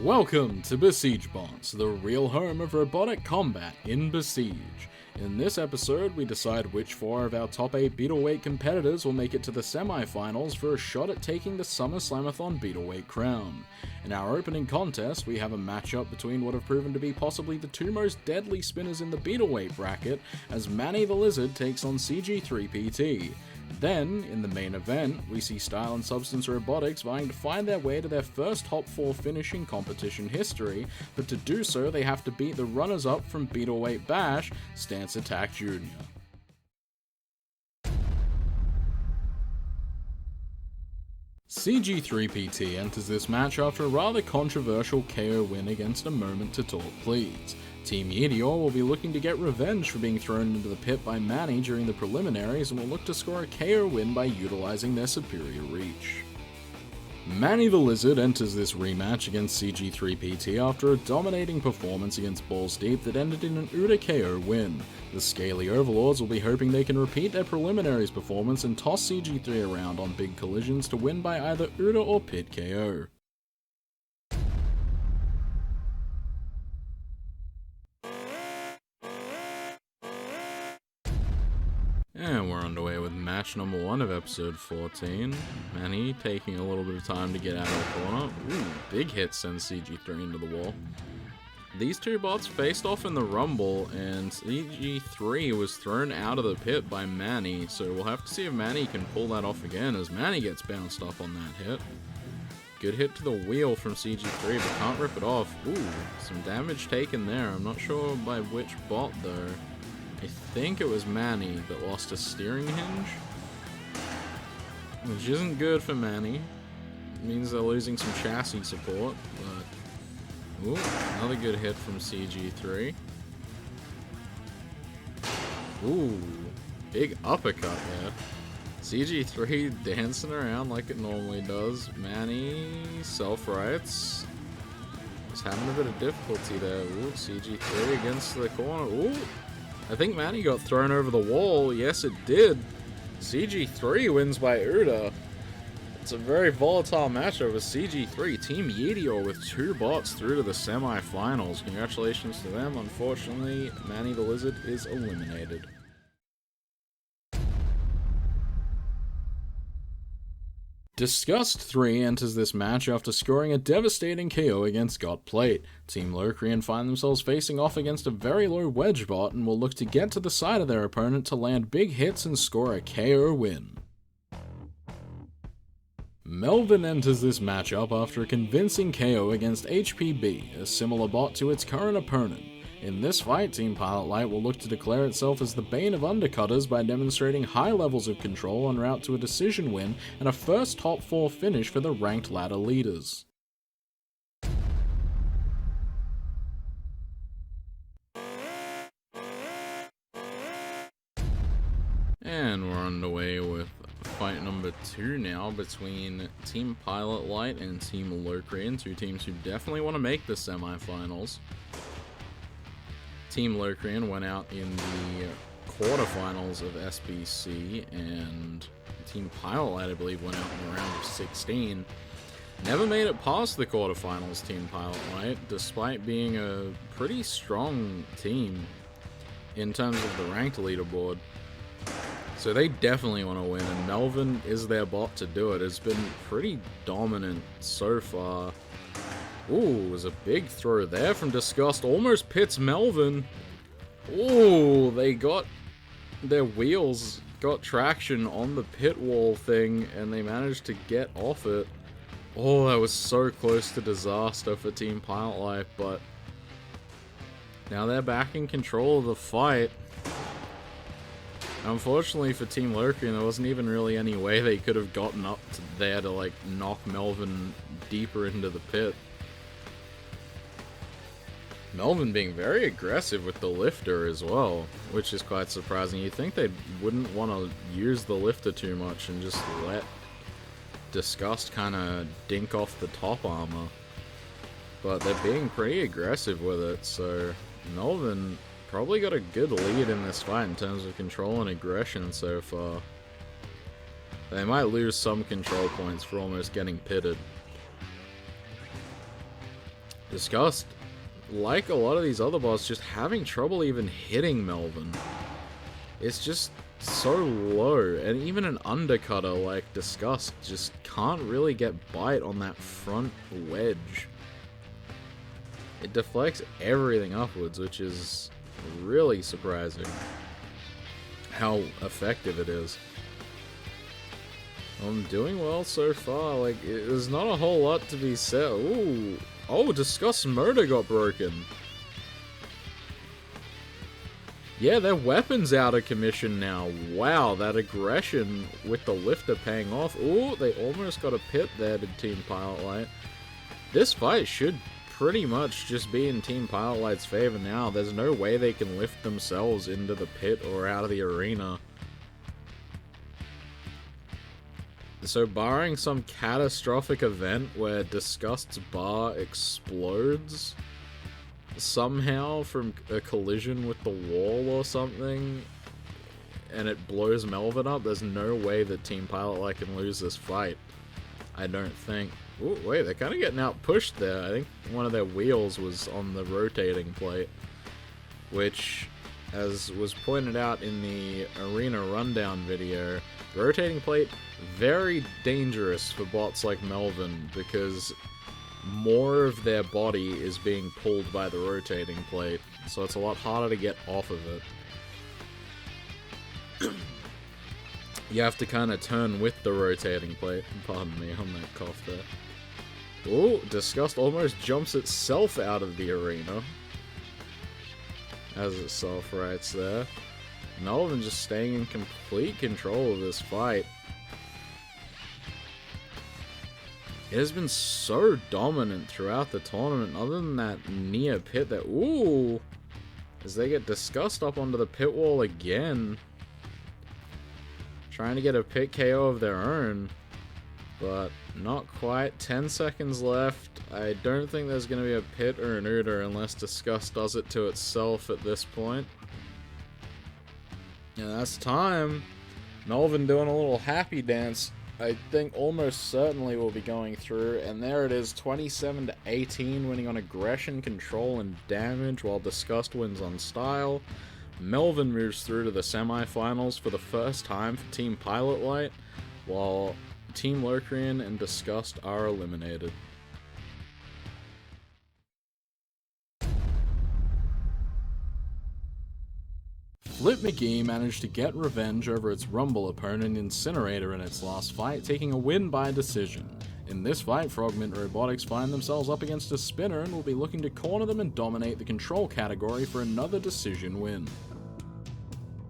Welcome to Besiege Bots, the real home of robotic combat in Besiege. In this episode, we decide which 4 of our top 8 beetleweight competitors will make it to the semi-finals for a shot at taking the Summer Slammathon beetleweight crown. In our opening contest, we have a matchup between what have proven to be possibly the 2 most deadly spinners in the beetleweight bracket, as Manny the Lizard takes on CG3PT. Then, in the main event, we see Style and Substance Robotics vying to find their way to their first top 4 finish in competition history, but to do so they have to beat the runners-up from Beetleweight Bash, Stance Attack Jr. CG3PT enters this match after a rather controversial KO win against A Moment to Talk Please. Team Meteor will be looking to get revenge for being thrown into the pit by Manny during the preliminaries and will look to score a KO win by utilizing their superior reach. Manny the Lizard enters this rematch against CG3PT after a dominating performance against Balls Deep that ended in an UDA KO win. The Scaly Overlords will be hoping they can repeat their preliminaries performance and toss CG3 around on big collisions to win by either UDA or pit KO. And we're underway with match number 1 of episode 14. Manny taking a little bit of time to get out of the corner. Ooh, big hit sends CG3 into the wall. These 2 bots faced off in the rumble, and CG3 was thrown out of the pit by Manny, so we'll have to see if Manny can pull that off again, as Manny gets bounced up on that hit. Good hit to the wheel from CG3, but can't rip it off. Ooh, some damage taken there. I'm not sure by which bot, though. I think it was Manny that lost a steering hinge, which isn't good for Manny. It means they're losing some chassis support, but... Ooh, another good hit from CG3. Ooh, big uppercut there. CG3 dancing around like it normally does. Manny self-rights. Was having a bit of difficulty there. Ooh, CG3 against the corner. Ooh! I think Manny got thrown over the wall. Yes, it did. CG3 wins by UDA. It's a very volatile matchup with CG3. Team Meteor with 2 bots through to the semi-finals. Congratulations to them. Unfortunately, Manny the Lizard is eliminated. Disgust III enters this match after scoring a devastating KO against Got Plate. Team Locrian find themselves facing off against a very low wedge bot and will look to get to the side of their opponent to land big hits and score a KO win. Melvin enters this matchup after a convincing KO against HPB, a similar bot to its current opponent. In this fight, Team Pilot Light will look to declare itself as the bane of undercutters by demonstrating high levels of control en route to a decision win and a first top 4 finish for the ranked ladder leaders. And we're underway with fight number 2 now between Team Pilot Light and Team Locrian, 2 teams who definitely want to make the semifinals. Team Locrian went out in the quarterfinals of SBC, and Team Pilot Light, I believe, went out in the round of 16. Never made it past the quarterfinals, Team Pilot Light, despite being a pretty strong team in terms of the ranked leaderboard. So they definitely want to win, and Melvin is their bot to do it. It's been pretty dominant so far. Ooh, was a big throw there from Disgust. Almost pits Melvin. Ooh, they got their wheels, got traction on the pit wall thing, and they managed to get off it. Oh, that was so close to disaster for Team Pilot Life, but now they're back in control of the fight. Unfortunately for Team Locrian, there wasn't even really any way they could have gotten up to there to like knock Melvin deeper into the pit. Melvin being very aggressive with the lifter as well, which is quite surprising. You'd think they wouldn't want to use the lifter too much and just let Disgust kind of dink off the top armor. But they're being pretty aggressive with it, so Melvin probably got a good lead in this fight in terms of control and aggression so far. They might lose some control points for almost getting pitted. Disgust, like a lot of these other bots, just having trouble even hitting Melvin. It's just so low, and even an undercutter like Disgust just can't really get bite on that front wedge. It deflects everything upwards, which is really surprising how effective it is. I'm doing well so far. Like, there's not a whole lot to be said. Ooh. Oh, Disgust's motor got broken. Yeah, their weapon's out of commission now. Wow, that aggression with the lifter paying off. Ooh, they almost got a pit there to Team Pilot Light. This fight should pretty much just be in Team Pilot Light's favor now. There's no way they can lift themselves into the pit or out of the arena. So barring some catastrophic event where Disgust's bar explodes somehow from a collision with the wall or something, and it blows Melvin up, there's no way that Team Pilot Light can lose this fight. I don't think. Ooh, wait, they're kind of getting out pushed there. I think one of their wheels was on the rotating plate, which, as was pointed out in the arena rundown video, the rotating plate, very dangerous for bots like Melvin, because more of their body is being pulled by the rotating plate, so it's a lot harder to get off of it. You have to kind of turn with the rotating plate. Pardon me on that cough there. Ooh, Disgust almost jumps itself out of the arena as it self-rights there. Melvin just staying in complete control of this fight. It has been so dominant throughout the tournament, other than that near pit there. Ooh! As they get Disgust up onto the pit wall again. Trying to get a pit KO of their own. But not quite. 10 seconds left. I don't think there's going to be a pit or an Uter unless Disgust does it to itself at this point. Yeah, that's time. Melvin doing a little happy dance. I think almost certainly will be going through, and there it is, 27-18, winning on aggression, control, and damage, while Disgust wins on style. Melvin moves through to the semifinals for the first time for Team Pilot Light, while Team Locrian and Disgust are eliminated. Flip McGee managed to get revenge over its Rumble opponent Incinerator in its last fight, taking a win by decision. In this fight, Frogment Robotics find themselves up against a spinner and will be looking to corner them and dominate the control category for another decision win.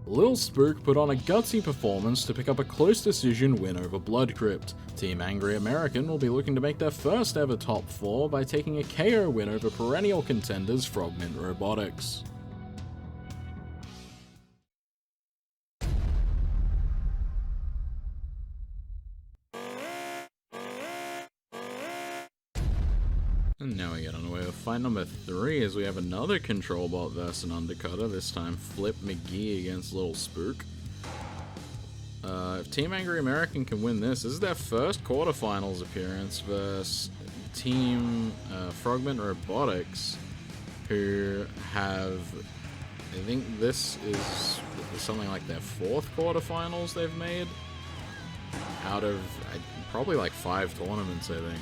Lil Spook put on a gutsy performance to pick up a close decision win over Blood Crypt. Team Angry American will be looking to make their first ever top 4 by taking a KO win over perennial contenders Frogment Robotics. And now we get on the way with fight number 3 as we have another control bot versus an undercutter, this time Flip McGee against Little Spook. If Team Angry American can win this is their first quarterfinals appearance versus Team Frogment Robotics, who have, I think this is something like their 4th quarterfinals they've made, out of probably like 5 tournaments, I think.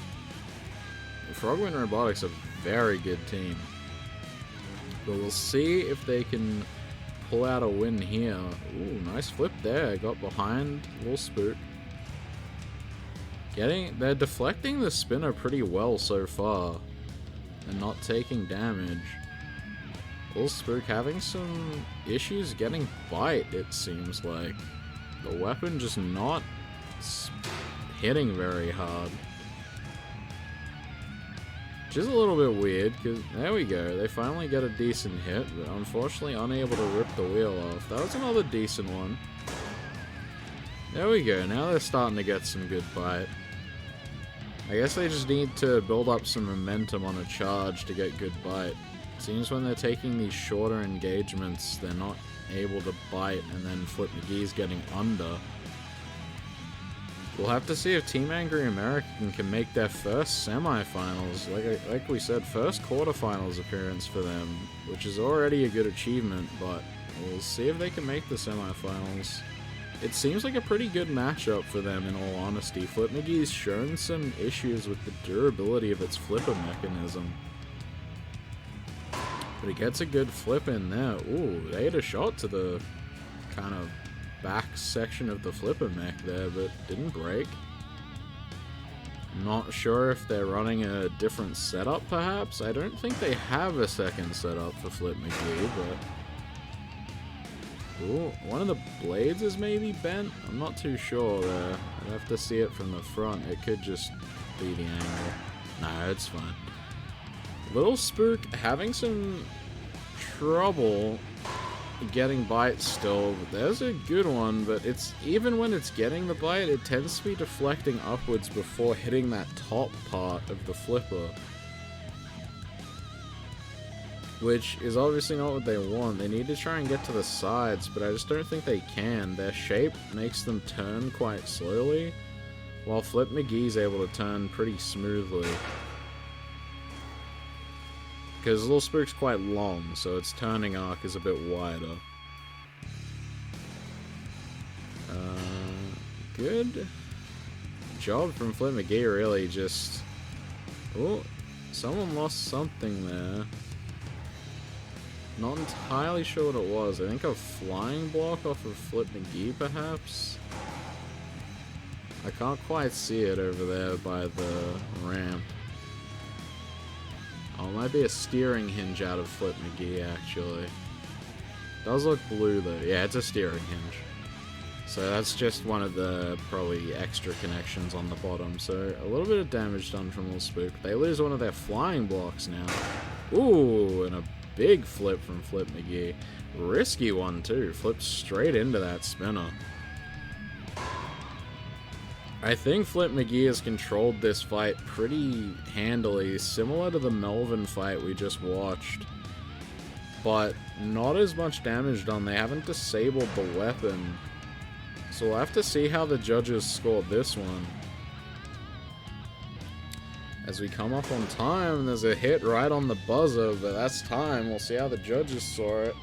Frogment Robotics a very good team, but we'll see if they can pull out a win here. Ooh, nice flip there, got behind Little Spook. They're deflecting the spinner pretty well so far, and not taking damage. Little Spook having some issues getting bite, it seems like. The weapon just not hitting very hard. Which is a little bit weird, because there we go, they finally get a decent hit, but unfortunately unable to rip the wheel off. That was another decent one. There we go, now they're starting to get some good bite. I guess they just need to build up some momentum on a charge to get good bite. Seems when they're taking these shorter engagements, they're not able to bite, and then Flip McGee's getting under. We'll have to see if Team Angry American can make their first semifinals. Like we said, first quarterfinals appearance for them, which is already a good achievement, but we'll see if they can make the semifinals. It seems like a pretty good matchup for them, in all honesty. Flip McGee's shown some issues with the durability of its flipper mechanism, but it gets a good flip in there. Ooh, they had a shot to the kind of back section of the flipper mech there, but didn't break. Not sure if they're running a different setup, perhaps? I don't think they have a second setup for Flip McGee, but... Ooh, one of the blades is maybe bent? I'm not too sure there. I'd have to see it from the front. It could just be the angle. Nah, it's fine. Little Spook having some trouble getting bites still. There's a good one, but it's even when it's getting the bite, it tends to be deflecting upwards before hitting that top part of the flipper, which is obviously not what they want. They need to try and get to the sides, but I just don't think they can. Their shape makes them turn quite slowly, while Flip McGee's able to turn pretty smoothly. Because Little Spook's quite long, so its turning arc is a bit wider. Good job from Flip McGee, really. Just... Oh, someone lost something there. Not entirely sure what it was. I think a flying block off of Flip McGee, perhaps? I can't quite see it over there by the ramp. Oh, it might be a steering hinge out of Flip McGee, actually. Does look blue, though. Yeah, it's a steering hinge. So that's just one of the, probably, extra connections on the bottom. So, a little bit of damage done from Little Spook. They lose one of their flying blocks now. Ooh, and a big flip from Flip McGee. Risky one, too. Flipped straight into that spinner. I think Flip McGee has controlled this fight pretty handily, similar to the Melvin fight we just watched, but not as much damage done. They haven't disabled the weapon, so we'll have to see how the judges scored this one. As we come up on time, there's a hit right on the buzzer, but that's time. We'll see how the judges saw it.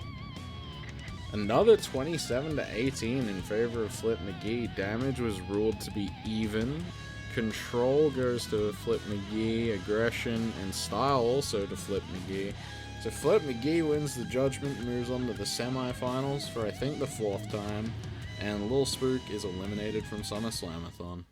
Another 27-18 in favor of Flip McGee. Damage was ruled to be even. Control goes to Flip McGee. Aggression and style also to Flip McGee. So Flip McGee wins the judgment, moves on to the semifinals for I think the 4th time. And Lil Spook is eliminated from Summer Slammathon.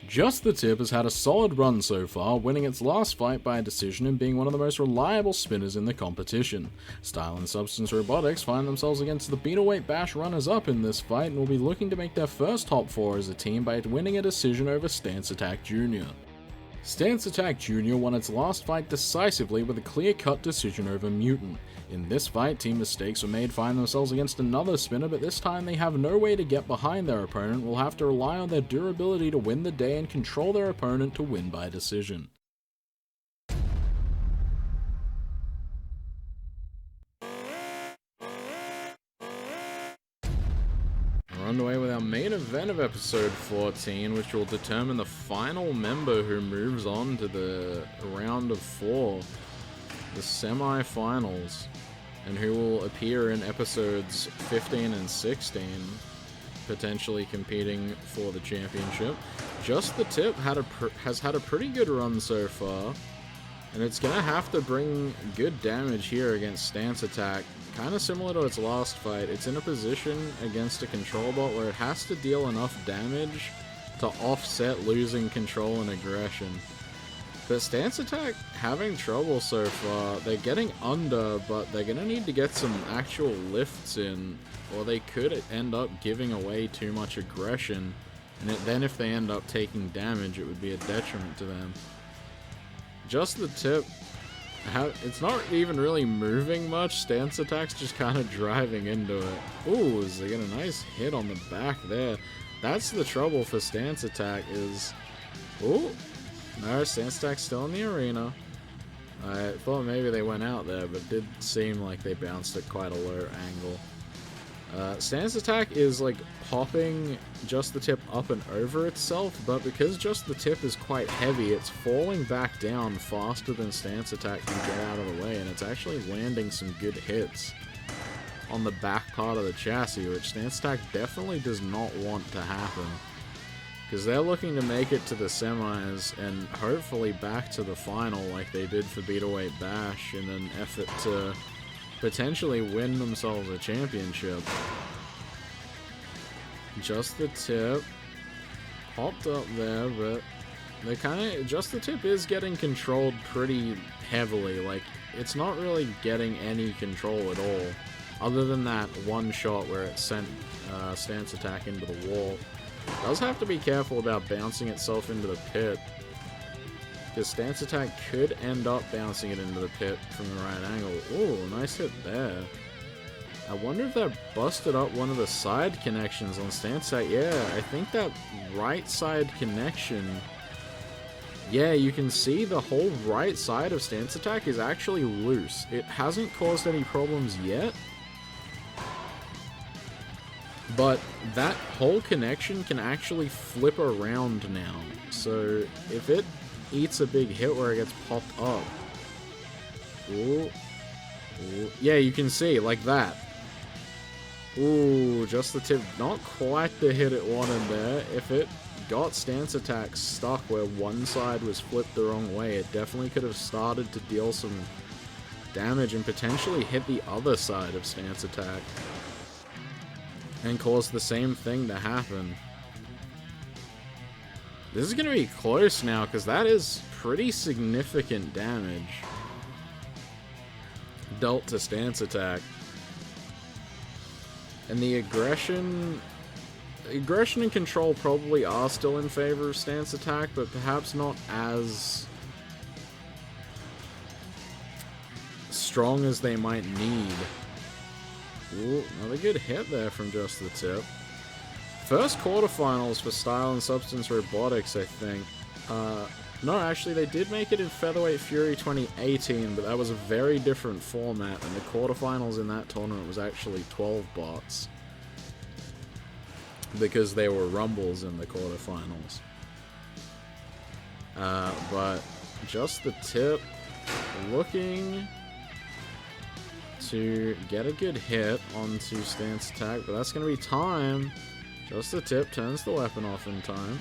Just the Tip has had a solid run so far, winning its last fight by a decision and being one of the most reliable spinners in the competition. Style and Substance Robotics find themselves against the beetleweight bash runners-up in this fight and will be looking to make their first top 4 as a team by winning a decision over Stance Attack Jr. Stance Attack Jr. won its last fight decisively with a clear-cut decision over Mutant. In this fight, Team Mistakes were made find themselves against another spinner, but this time they have no way to get behind their opponent and will have to rely on their durability to win the day and control their opponent to win by decision. We're underway with our main event of episode 14, which will determine the final member who moves on to the round of 4, the semi-finals, and who will appear in episodes 15 and 16, potentially competing for the championship. Just the Tip has had a pretty good run so far, and it's going to have to bring good damage here against Stance Attack. Kind of similar to its last fight, it's in a position against a control bot where it has to deal enough damage to offset losing control and aggression. But Stance Attack having trouble so far. They're getting under, but they're going to need to get some actual lifts in, or they could end up giving away too much aggression, and then if they end up taking damage, it would be a detriment to them. Just the Tip, it's not even really moving much. Stance Attack's just kind of driving into it. Ooh, they get a nice hit on the back there. That's the trouble for Stance Attack is... Ooh, no, Stance Attack's still in the arena. I thought maybe they went out there, but it did seem like they bounced at quite a low angle. Stance attack is like popping just the tip up and over itself, but because just the tip is quite heavy, it's falling back down faster than stance attack can get out of the way, and it's actually landing some good hits on the back part of the chassis, which stance attack definitely does not want to happen. Because they're looking to make it to the semis and hopefully back to the final like they did for Beetleweight Bash in an effort to potentially win themselves a championship. Just the tip popped up there, but they just the tip is getting controlled pretty heavily. Like, it's not really getting any control at all, other than that one shot where it sent stance attack into the wall. Does have to be careful about bouncing itself into the pit, because stance attack could end up bouncing it into the pit from the right angle. Ooh, nice hit there. I wonder if that busted up one of the side connections on stance attack. Yeah, I think that right side connection... Yeah, you can see the whole right side of stance attack is actually loose. It hasn't caused any problems yet, but that whole connection can actually flip around now. So if it eats a big hit where it gets popped up... Ooh. Ooh. Yeah, you can see, like that. Ooh, just the tip. Not quite the hit it wanted there. If it got stance attack stuck where one side was flipped the wrong way, it definitely could have started to deal some damage and potentially hit the other side of stance attack and cause the same thing to happen. This is going to be close now, because that is pretty significant damage dealt to stance attack. And the aggression and control probably are still in favor of stance attack, but perhaps not as strong as they might need. Ooh, another good hit there from just the tip. First quarterfinals for Style and Substance Robotics, I think. No, actually, they did make it in Featherweight Fury 2018, but that was a very different format, and the quarterfinals in that tournament was actually 12 bots, because there were rumbles in the quarterfinals. But just the tip looking to get a good hit onto stance attack, but that's going to be time. Just the tip turns the weapon off in time.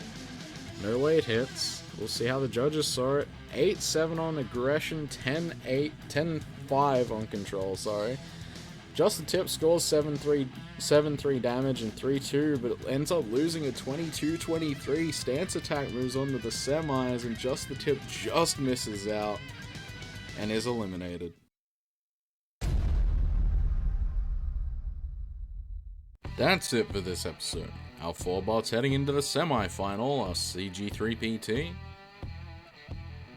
No late hits. We'll see how the judges saw it. 8-7 on aggression, 10-8, 10-5 on control, sorry. Just the tip scores 7-3 damage and 3-2, but it ends up losing at 22-23. Stance attack moves on to the semis, and just the tip just misses out and is eliminated. That's it for this episode. Our 4 bots heading into the semi-final are CG3PT,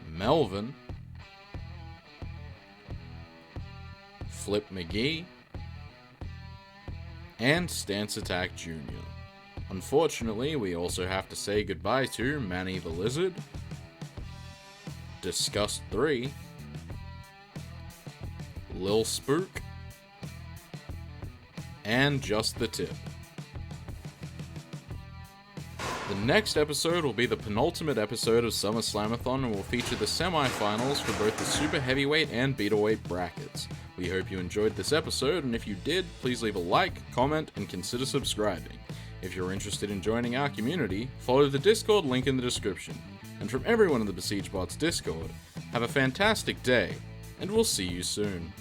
Melvin, Flip McGee, and Stance Attack Jr. Unfortunately, we also have to say goodbye to Manny the Lizard, Disgust III, Lil Spook, and Just the Tip. The next episode will be the penultimate episode of Summer Slammathon and will feature the semi-finals for both the Super Heavyweight and Beetleweight brackets. We hope you enjoyed this episode, and if you did, please leave a like, comment, and consider subscribing. If you're interested in joining our community, follow the Discord link in the description. And from everyone in the Besiege Bots Discord, have a fantastic day, and we'll see you soon.